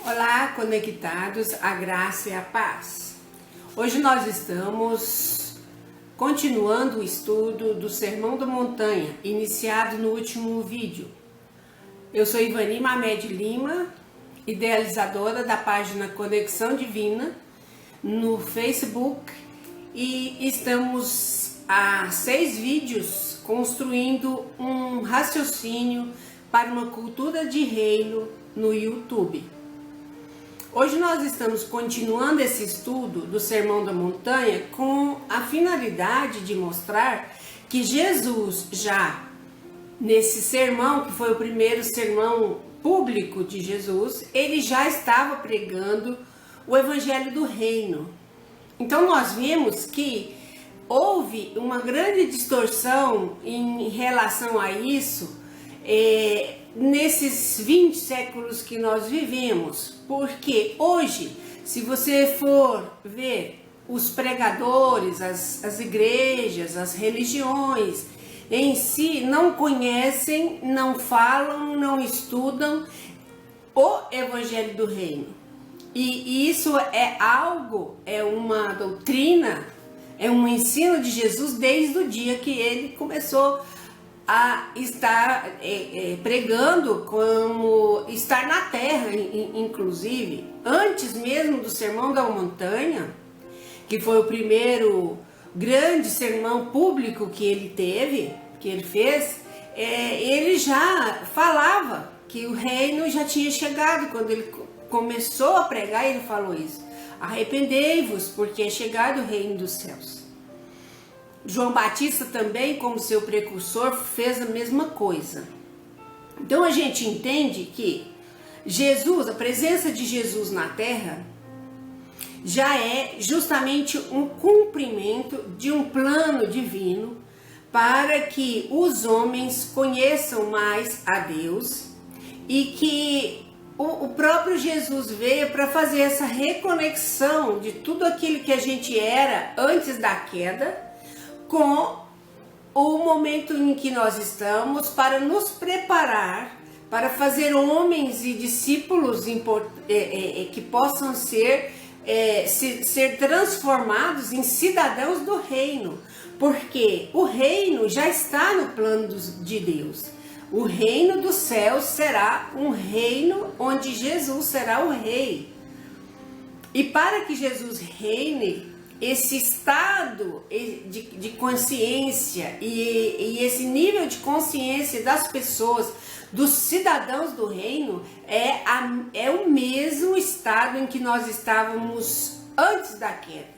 Olá, conectados à graça e à paz. Hoje nós estamos continuando o estudo do Sermão da Montanha, iniciado no último vídeo. Eu sou Ivani Mamed Lima, idealizadora da página Conexão Divina no Facebook, e estamos há 6 vídeos construindo um raciocínio para uma cultura de reino no YouTube. Hoje nós estamos continuando esse estudo do Sermão da Montanha com a finalidade de mostrar que Jesus já nesse sermão, que foi o primeiro sermão público de Jesus, ele já estava pregando o Evangelho do Reino. Então nós vimos que houve uma grande distorção em relação a isso nesses 20 séculos que nós vivemos, porque hoje, se você for ver os pregadores, as igrejas, as religiões em si, não conhecem, não falam, não estudam o Evangelho do Reino. E isso é algo, é uma doutrina, é um ensino de Jesus desde o dia que ele começou a estar pregando, como estar na terra, inclusive antes mesmo do Sermão da Montanha, que foi o primeiro grande sermão público que ele teve, que ele fez. Ele já falava que o reino já tinha chegado. Quando ele começou a pregar, ele falou isso: arrependei-vos, porque é chegado o reino dos céus. João Batista também, como seu precursor, fez a mesma coisa. Então a gente entende que Jesus, a presença de Jesus na terra, já é justamente um cumprimento de um plano divino para que os homens conheçam mais a Deus, e que o próprio Jesus veio para fazer essa reconexão de tudo aquilo que a gente era antes da queda com o momento em que nós estamos, para nos preparar para fazer homens e discípulos que possam ser transformados em cidadãos do reino, porque o reino já está no plano de Deus. O reino dos céus será um reino onde Jesus será o rei. E para que Jesus reine, esse estado de consciência e esse nível de consciência das pessoas, dos cidadãos do reino, é o mesmo estado em que nós estávamos antes da queda.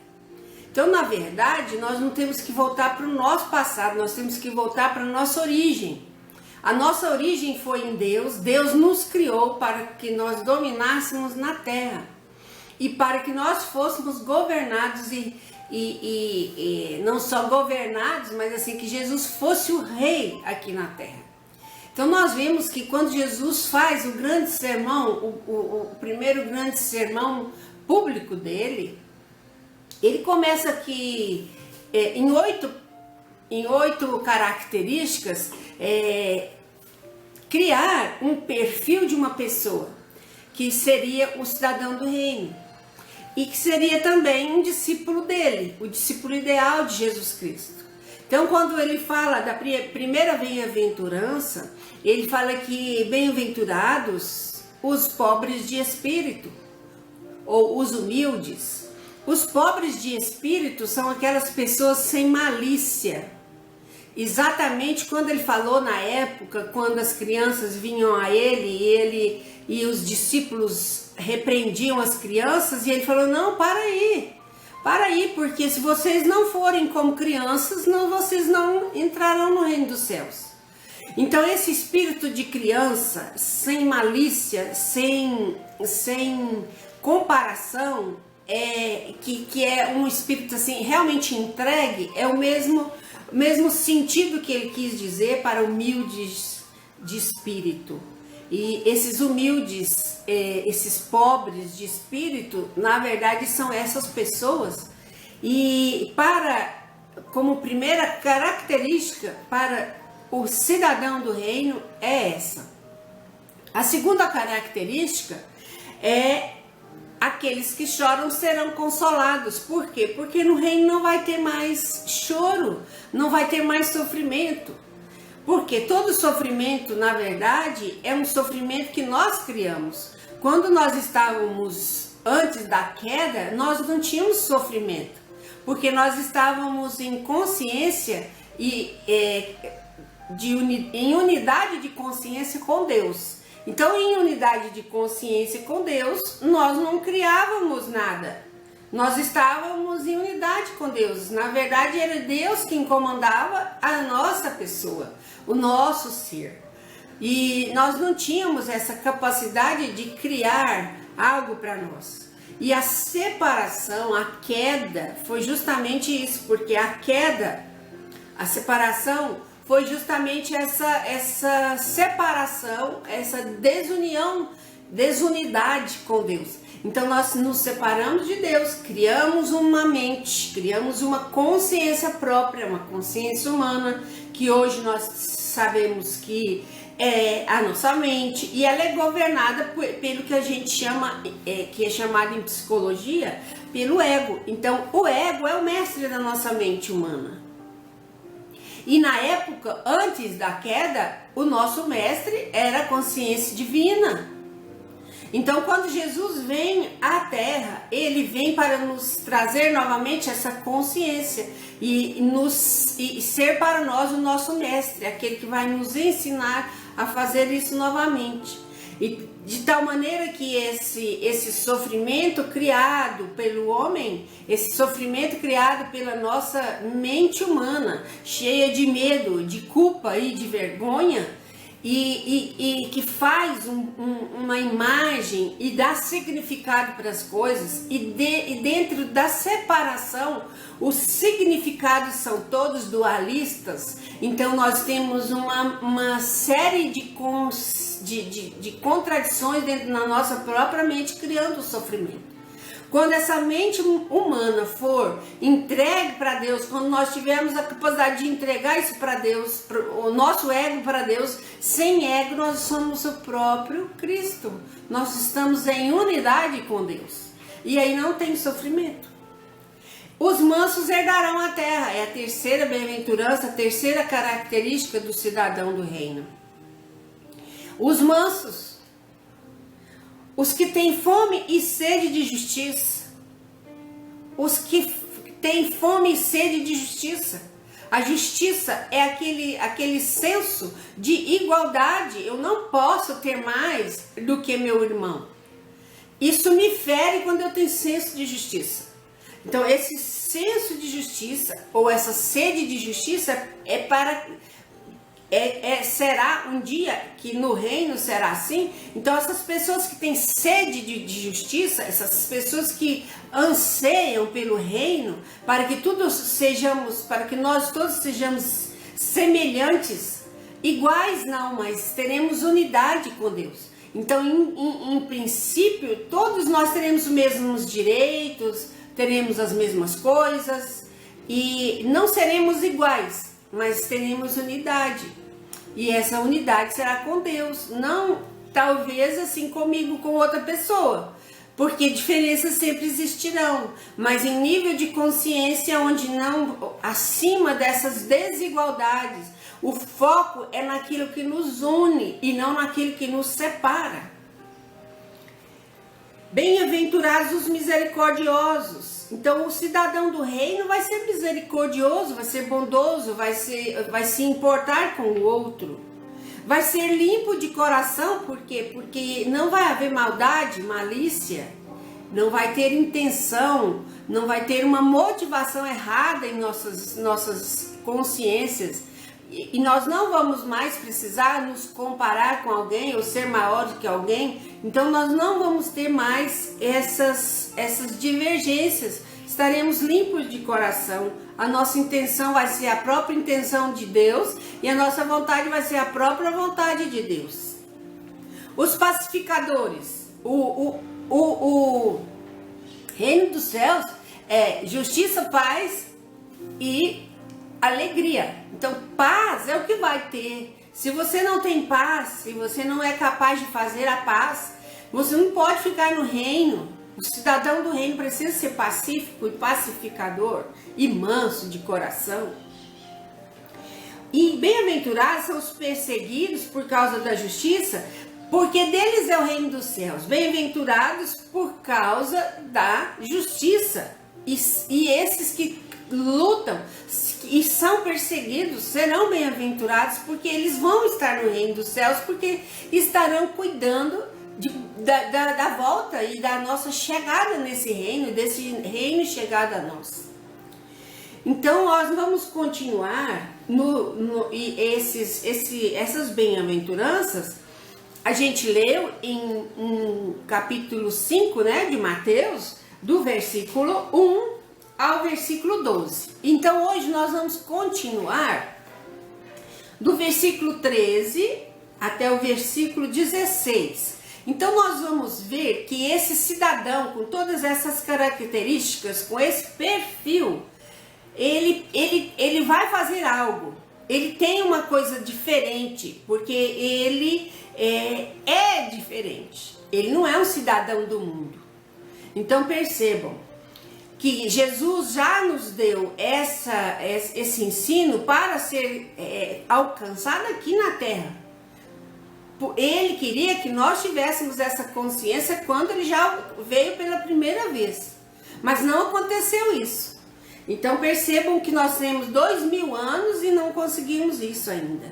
Então, na verdade, nós não temos que voltar para o nosso passado, nós temos que voltar para a nossa origem. A nossa origem foi em Deus. Deus nos criou para que nós dominássemos na terra, e para que nós fôssemos governados e não só governados, mas assim, que Jesus fosse o rei aqui na terra. Então nós vimos que quando Jesus faz o grande sermão, o primeiro grande sermão público dele, ele começa aqui em 8 características, criar um perfil de uma pessoa que seria o cidadão do reino, e que seria também um discípulo dele, o discípulo ideal de Jesus Cristo. Então, quando ele fala da primeira bem-aventurança, ele fala que bem-aventurados os pobres de espírito, ou os humildes. Os pobres de espírito são aquelas pessoas sem malícia. Exatamente quando ele falou na época, quando as crianças vinham a ele e os discípulos repreendiam as crianças, e ele falou: não, para aí, porque se vocês não forem como crianças, vocês não entrarão no reino dos céus. Então esse espírito de criança, sem malícia, sem comparação, que é um espírito assim realmente entregue, é o mesmo sentido que ele quis dizer para humildes de espírito. E esses humildes, esses pobres de espírito, na verdade são essas pessoas. E como primeira característica para o cidadão do reino é essa. A segunda característica aqueles que choram serão consolados. Por quê? Porque no reino não vai ter mais choro, não vai ter mais sofrimento. Porque todo sofrimento, na verdade, é um sofrimento que nós criamos. Quando nós estávamos antes da queda, nós não tínhamos sofrimento, porque nós estávamos em consciência e em unidade de consciência com Deus. Então, em unidade de consciência com Deus, nós não criávamos nada. Nós estávamos em unidade com Deus. Na verdade, era Deus quem comandava a nossa pessoa, o nosso ser. E nós não tínhamos essa capacidade de criar algo para nós. E a separação, a queda, foi justamente isso, porque a separação foi justamente essa separação, essa desunidade com Deus. Então nós nos separamos de Deus, criamos uma mente, criamos uma consciência própria, uma consciência humana, que hoje nós sabemos que é a nossa mente, e ela é governada pelo que a gente chama, que é chamado em psicologia, pelo ego. Então o ego é o mestre da nossa mente humana. E na época, antes da queda, o nosso mestre era a consciência divina. Então, quando Jesus vem à Terra, ele vem para nos trazer novamente essa consciência e ser para nós o nosso mestre, aquele que vai nos ensinar a fazer isso novamente. E de tal maneira que esse sofrimento criado pelo homem, esse sofrimento criado pela nossa mente humana, cheia de medo, de culpa e de vergonha, e que faz uma imagem e dá significado para as coisas, e dentro da separação, os significados são todos dualistas. Então nós temos uma série de contradições dentro da nossa própria mente, criando o sofrimento. Quando essa mente humana for entregue para Deus, quando nós tivermos a capacidade de entregar isso para Deus, o nosso ego para Deus, sem ego nós somos o próprio Cristo. Nós estamos em unidade com Deus. E aí não tem sofrimento. Os mansos herdarão a terra. É a terceira bem-aventurança, a terceira característica do cidadão do reino. Os mansos. Os que têm fome e sede de justiça. Os que têm fome e sede de justiça. A justiça é aquele senso de igualdade. Eu não posso ter mais do que meu irmão. Isso me fere quando eu tenho senso de justiça. Então, esse senso de justiça, ou essa sede de justiça, será um dia que no reino será assim. Então essas pessoas que têm sede de justiça, essas pessoas que anseiam pelo reino, para que nós todos sejamos semelhantes, iguais não, mas teremos unidade com Deus. Então em princípio todos nós teremos os mesmos direitos, teremos as mesmas coisas, e não seremos iguais, mas teremos unidade. E essa unidade será com Deus, não talvez assim comigo, com outra pessoa, porque diferenças sempre existirão, mas em nível de consciência, onde não, acima dessas desigualdades, o foco é naquilo que nos une e não naquilo que nos separa. Bem-aventurados os misericordiosos. Então o cidadão do reino vai ser misericordioso, vai ser bondoso, vai se importar com o outro. Vai ser limpo de coração, por quê? Porque não vai haver maldade, malícia, não vai ter intenção, não vai ter uma motivação errada em nossas consciências. E nós não vamos mais precisar nos comparar com alguém ou ser maior do que alguém. Então nós não vamos ter mais essas divergências. Estaremos limpos de coração. A nossa intenção vai ser a própria intenção de Deus e a nossa vontade vai ser a própria vontade de Deus. Os pacificadores. O reino dos céus é justiça, paz e alegria. Então paz é o que vai ter. Se você não tem paz, se você não é capaz de fazer a paz, Você não pode ficar no reino. O cidadão do reino precisa ser pacífico e pacificador e manso de coração. E bem-aventurados são os perseguidos por causa da justiça, porque deles é o reino dos céus. Bem-aventurados por causa da justiça. E esses que lutam e são perseguidos serão bem-aventurados, porque eles vão estar no reino dos céus, porque estarão cuidando da volta e da nossa chegada nesse reino, desse reino chegado a nós. Então nós vamos continuar essas bem-aventuranças. A gente leu em capítulo 5, né, de Mateus, do versículo 1 ao versículo 12. Então hoje nós vamos continuar do versículo 13 até o versículo 16. Então nós vamos ver que esse cidadão, com todas essas características, com esse perfil, ele vai fazer algo. Ele tem uma coisa diferente, porque ele é diferente. Ele não é um cidadão do mundo. Então percebam que Jesus já nos deu esse ensino para ser alcançado aqui na terra. Ele queria que nós tivéssemos essa consciência quando ele já veio pela primeira vez. Mas não aconteceu isso. Então percebam que nós temos 2000 anos e não conseguimos isso ainda.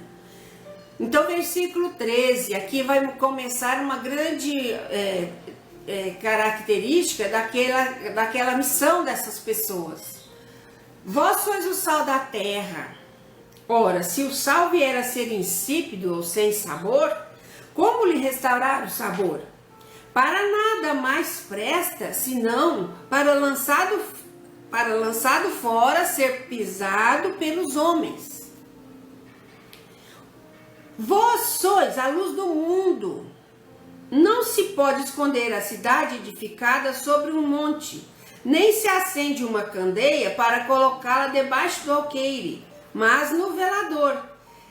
Então versículo 13, aqui vai começar uma grande característica daquela missão dessas pessoas. Vós sois o sal da terra. Ora, se o sal vier a ser insípido ou sem sabor, como lhe restaurar o sabor? Para nada mais presta, senão para lançado fora, ser pisado pelos homens. Vós sois a luz do mundo. Não se pode esconder a cidade edificada sobre um monte, nem se acende uma candeia para colocá-la debaixo do alqueire, mas no velador,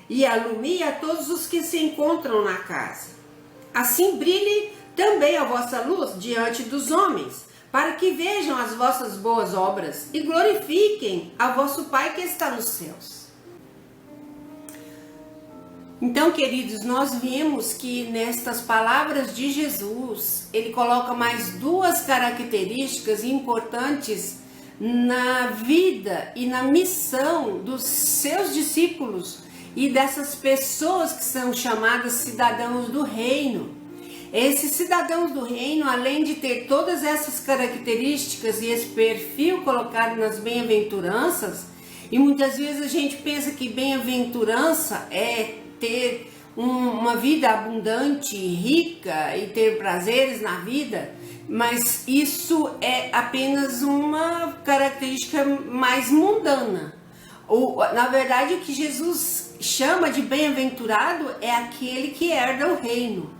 e alumia todos os que se encontram na casa. Assim brilhe também a vossa luz diante dos homens, para que vejam as vossas boas obras e glorifiquem a vosso Pai que está nos céus. Então, queridos, nós vimos que nestas palavras de Jesus, ele coloca mais duas características importantes na vida e na missão dos seus discípulos e dessas pessoas que são chamadas cidadãos do reino. Esses cidadãos do reino, além de ter todas essas características e esse perfil colocado nas bem-aventuranças, e muitas vezes a gente pensa que bem-aventurança é ter uma vida abundante, rica e ter prazeres na vida, mas isso é apenas uma característica mais mundana. Na verdade, o que Jesus chama de bem-aventurado é aquele que herda o reino.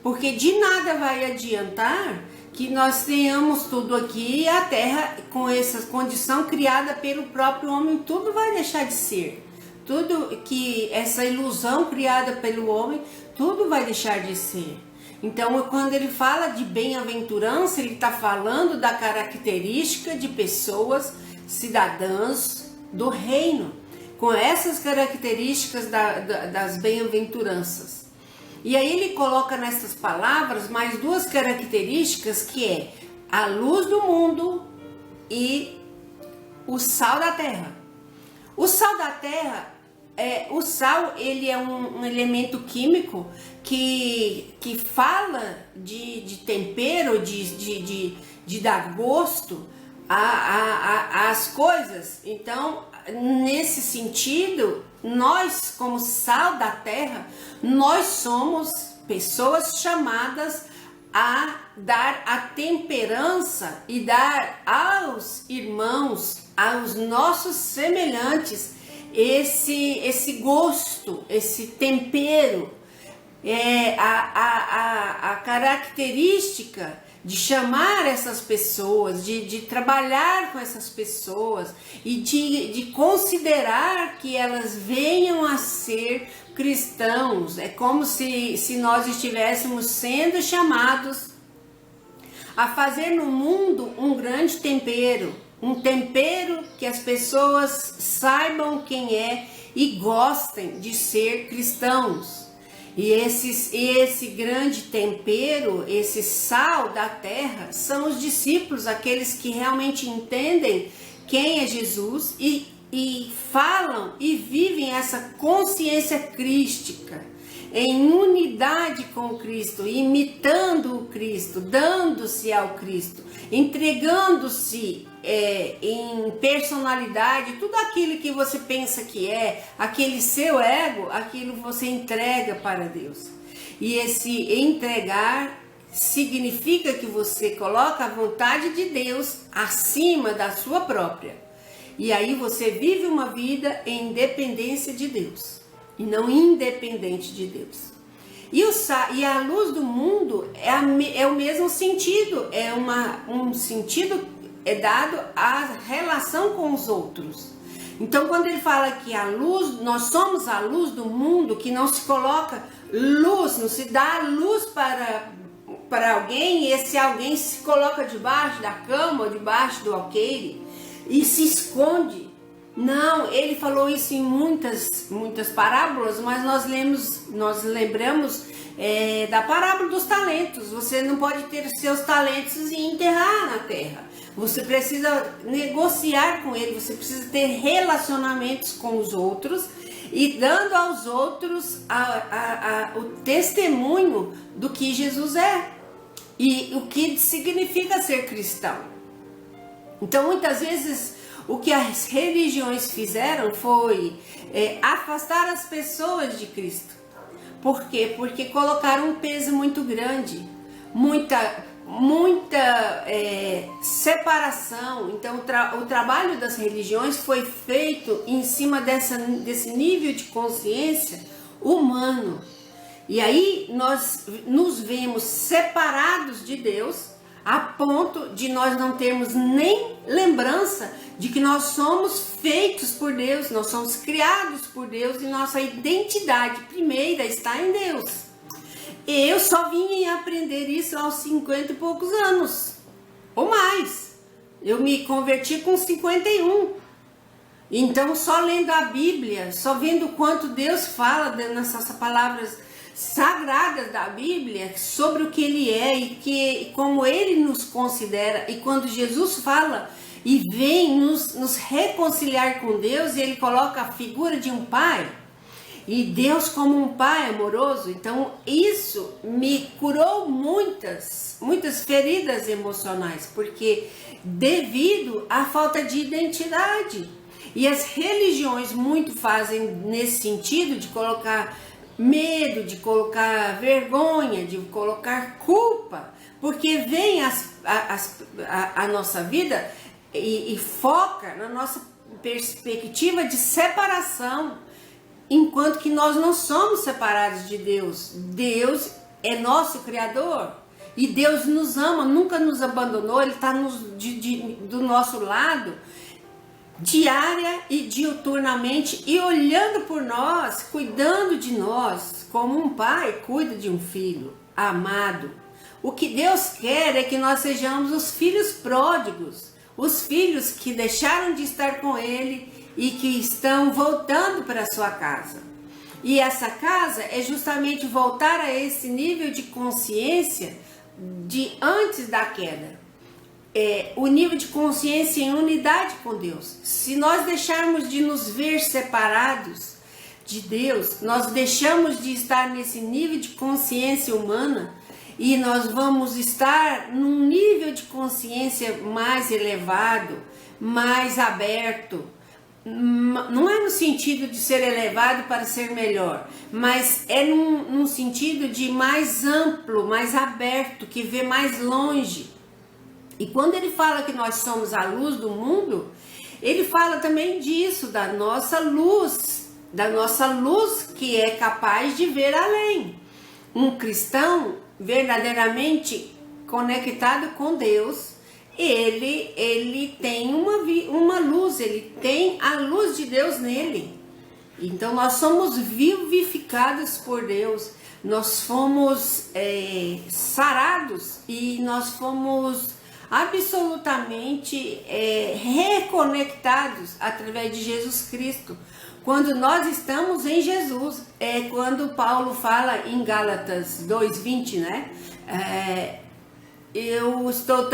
Porque de nada vai adiantar que nós tenhamos tudo aqui e a terra com essa condição criada pelo próprio homem, tudo vai deixar de ser. Tudo que essa ilusão criada pelo homem, tudo vai deixar de ser. Então, quando ele fala de bem-aventurança, ele está falando da característica de pessoas cidadãs do reino, com essas características das bem-aventuranças. E aí ele coloca nessas palavras mais duas características, que é a luz do mundo e o sal da terra. O sal da terra, o sal, ele é um elemento químico que fala de tempero, de dar gosto às coisas. Então, nesse sentido, nós, como sal da terra, nós somos pessoas chamadas a dar a temperança e dar aos irmãos, aos nossos semelhantes, esse gosto, esse tempero, a característica de chamar essas pessoas, de trabalhar com essas pessoas e de considerar que elas venham a ser cristãos. É como se nós estivéssemos sendo chamados a fazer no mundo um grande tempero, um tempero que as pessoas saibam quem é e gostem de ser cristãos. E esse grande tempero, esse sal da terra, são os discípulos, aqueles que realmente entendem quem é Jesus e falam e vivem essa consciência crística, em unidade com o Cristo, imitando o Cristo, dando-se ao Cristo, entregando-se em personalidade, tudo aquilo que você pensa que é, aquele seu ego, aquilo você entrega para Deus. E esse entregar significa que você coloca a vontade de Deus acima da sua própria. E aí você vive uma vida em dependência de Deus e não independente de Deus. E a luz do mundo é o mesmo sentido, um sentido dado à relação com os outros. Então, quando ele fala que a luz, nós somos a luz do mundo, que não se coloca luz, não se dá luz para alguém, e esse alguém se coloca debaixo da cama ou debaixo do alqueire e se esconde. Não, ele falou isso em muitas parábolas, mas nós lembramos da parábola dos talentos. Você não pode ter seus talentos e enterrar na terra. Você precisa negociar com ele, você precisa ter relacionamentos com os outros e dando aos outros o testemunho do que Jesus é e o que significa ser cristão. Então, muitas vezes, o que as religiões fizeram foi afastar as pessoas de Cristo. Por quê? Porque colocaram um peso muito grande, muita separação. Então o trabalho das religiões foi feito em cima desse nível de consciência humano. E aí nós nos vemos separados de Deus a ponto de nós não termos nem lembrança de que nós somos feitos por Deus, nós somos criados por Deus e nossa identidade primeira está em Deus. Eu só vim aprender isso aos 50 e poucos anos, ou mais. Eu me converti com 51. Então, só lendo a Bíblia, só vendo o quanto Deus fala nessas palavras sagradas da Bíblia sobre o que Ele é e como Ele nos considera. E quando Jesus fala e vem nos reconciliar com Deus, e Ele coloca a figura de um pai, e Deus como um pai amoroso, então isso me curou muitas feridas emocionais, porque devido à falta de identidade. E as religiões muito fazem nesse sentido de colocar medo, de colocar vergonha, de colocar culpa, porque vem a nossa vida e foca na nossa perspectiva de separação. Enquanto que nós não somos separados de Deus. Deus é nosso Criador. E Deus nos ama, nunca nos abandonou. Ele está do nosso lado, diária e diuturnamente, e olhando por nós, cuidando de nós, como um pai cuida de um filho amado. O que Deus quer é que nós sejamos os filhos pródigos, os filhos que deixaram de estar com Ele e que estão voltando para a sua casa. E essa casa é justamente voltar a esse nível de consciência de antes da queda. O nível de consciência em unidade com Deus. Se nós deixarmos de nos ver separados de Deus, nós deixamos de estar nesse nível de consciência humana e nós vamos estar num nível de consciência mais elevado, mais aberto. Não é no sentido de ser elevado para ser melhor, mas é num sentido de mais amplo, mais aberto, que vê mais longe. E quando ele fala que nós somos a luz do mundo, ele fala também disso, da nossa luz que é capaz de ver além. um cristão verdadeiramente conectado com Deus, ele tem uma luz, ele tem a luz de Deus nele. Então nós somos vivificados por Deus, nós fomos sarados e nós fomos absolutamente reconectados através de Jesus Cristo. Quando nós estamos em Jesus, quando Paulo fala em Gálatas 2:20, né? Eu estou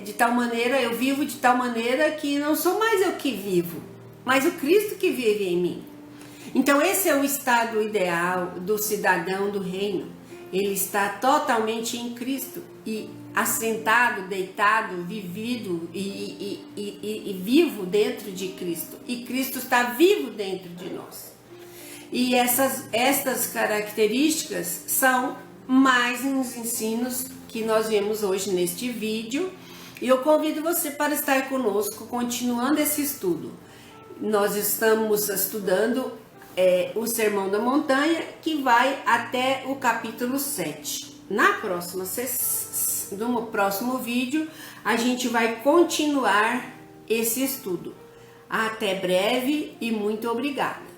de tal maneira, eu vivo de tal maneira que não sou mais eu que vivo, mas o Cristo que vive em mim. Então esse é o estado ideal do cidadão do reino. Ele está totalmente em Cristo e assentado, deitado, vivido e vivo dentro de Cristo. E Cristo está vivo dentro de nós. E estas características são mais nos ensinos que nós vemos hoje neste vídeo. E eu convido você para estar conosco, continuando esse estudo. Nós estamos estudando o Sermão da Montanha, que vai até o capítulo 7. No próximo vídeo, a gente vai continuar esse estudo. Até breve e muito obrigada.